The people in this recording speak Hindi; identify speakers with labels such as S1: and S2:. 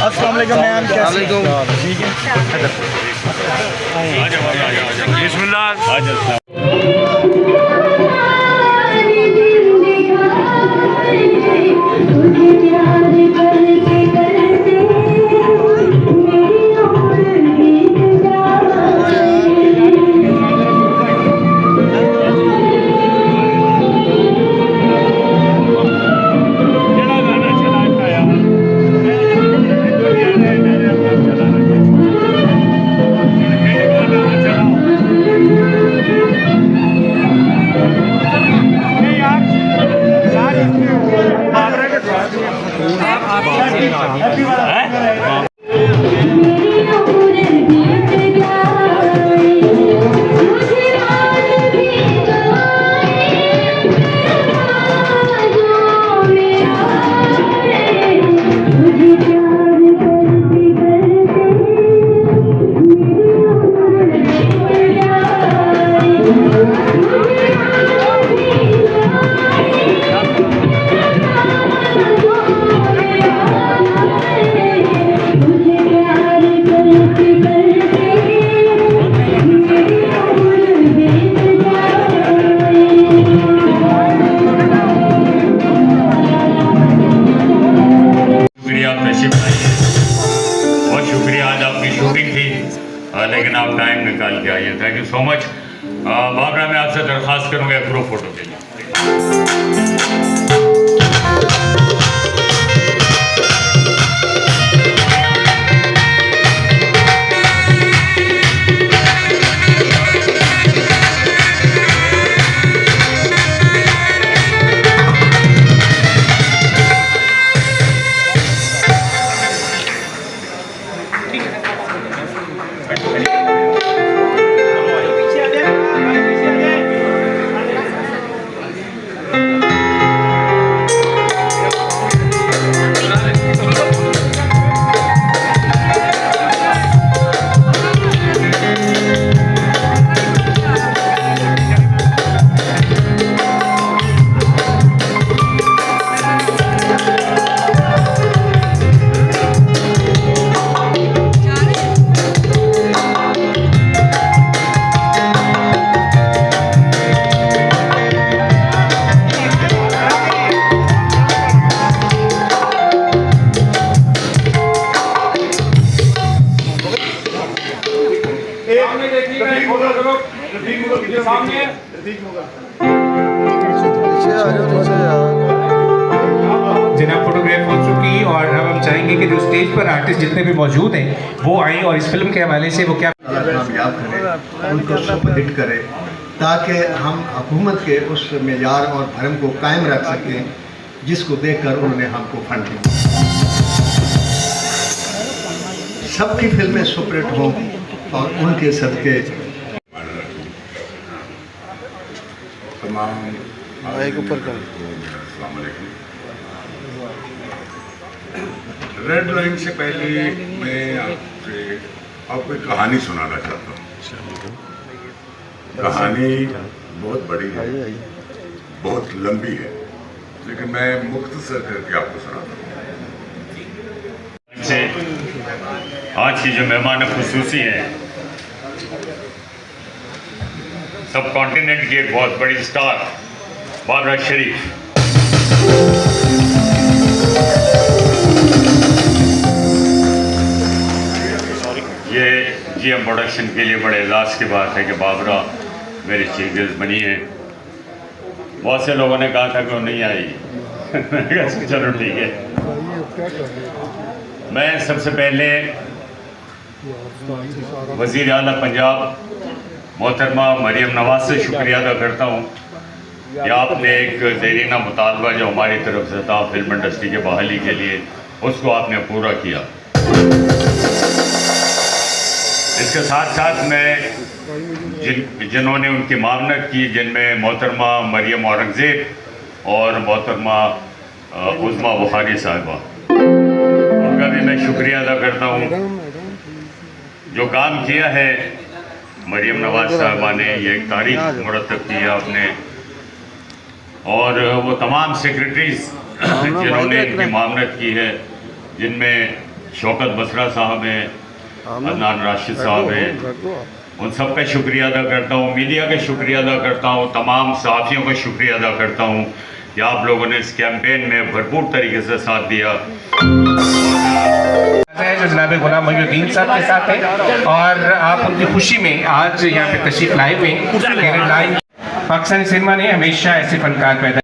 S1: अस्सलाम वालेकुम मैम, कैसे हैं? ठीक है। बिस्मिल्लाह।
S2: लेकिन आप टाइम निकाल के आइए। Thank you so much. Babra, मैं आपसे दरख्वास्त करूँगा ग्रुप फोटो के लिए।
S3: जिन्हें फोटोग्राफ हो चुकी और अब हम चाहेंगे कि जो स्टेज पर आर्टिस्ट जितने भी मौजूद हैं वो आए और इस फिल्म के हवाले से वो क्या
S4: कामयाब करें, उनको सुपरहिट करें, ताकि हम हुकूमत के उस मेयार और धर्म को कायम रख सकें जिसको देखकर उन्होंने हमको फंड दिया। सबकी फिल्में सुपरहिट हों और उनके सदके
S5: तमाम ऊपर कर। रेड लाइन से पहले मैं आपको एक कहानी सुनाना चाहता हूँ। कहानी बहुत बड़ी है, बहुत लंबी है, लेकिन मैं मुख्तसर करके आपको सुनाता हूँ।
S2: से आज की जो मेहमान खुसूसी हैं, सब कॉन्टिनेंट की एक बहुत बड़ी स्टार बाबरा शरीफ। ये जीएम प्रोडक्शन के लिए बड़े एजाज़ की बात है कि बाबरा मेरी चीफ गेस्ट बनी है। बहुत से लोगों ने कहा था कि वो नहीं आई। मैंने कहा चलो ठीक है। मैं सबसे पहले वज़ीर आला पंजाब मोहतरमा मरियम नवाज से शुक्रिया अदा करता हूँ कि आपने एक ज़ेरीना मुतालबा जो हमारी तरफ से था फिल्म इंडस्ट्री के बहाली के लिए, उसको आपने पूरा किया। इसके साथ साथ मैं जिन्होंने उनकी मामनत की, जिनमें मोहतरमा मरियम औरंगज़ेब और मोहतरमा उज़्मा बुखारी साहिबा, उनका भी मैं शुक्रिया अदा करता हूँ। जो काम किया है मरियम नवाज साहिबा ने, ये एक तारीख मुरतब की है आपने, और वो तमाम सेक्रेटरीज जिन्होंने इनकी मामनत की है, जिनमें शौकत बसरा साहब हैं, अदनान राशिद साहब हैं, उन सब का शुक्रिया अदा करता हूँ, मीडिया का शुक्रिया अदा करता हूँ, तमाम सहाफ़ियों का शुक्रिया अदा करता हूँ कि आप लोगों ने इस कैंपेन में भरपूर तरीके से साथ दिया।
S3: जो जनाब गुलाम मोहिउद्दीन साहब के साथ है और आप उनकी खुशी में आज यहाँ पे तशरीफ लाए हुए हैं। पाकिस्तानी सिनेमा ने हमेशा ऐसे फनकार पैदा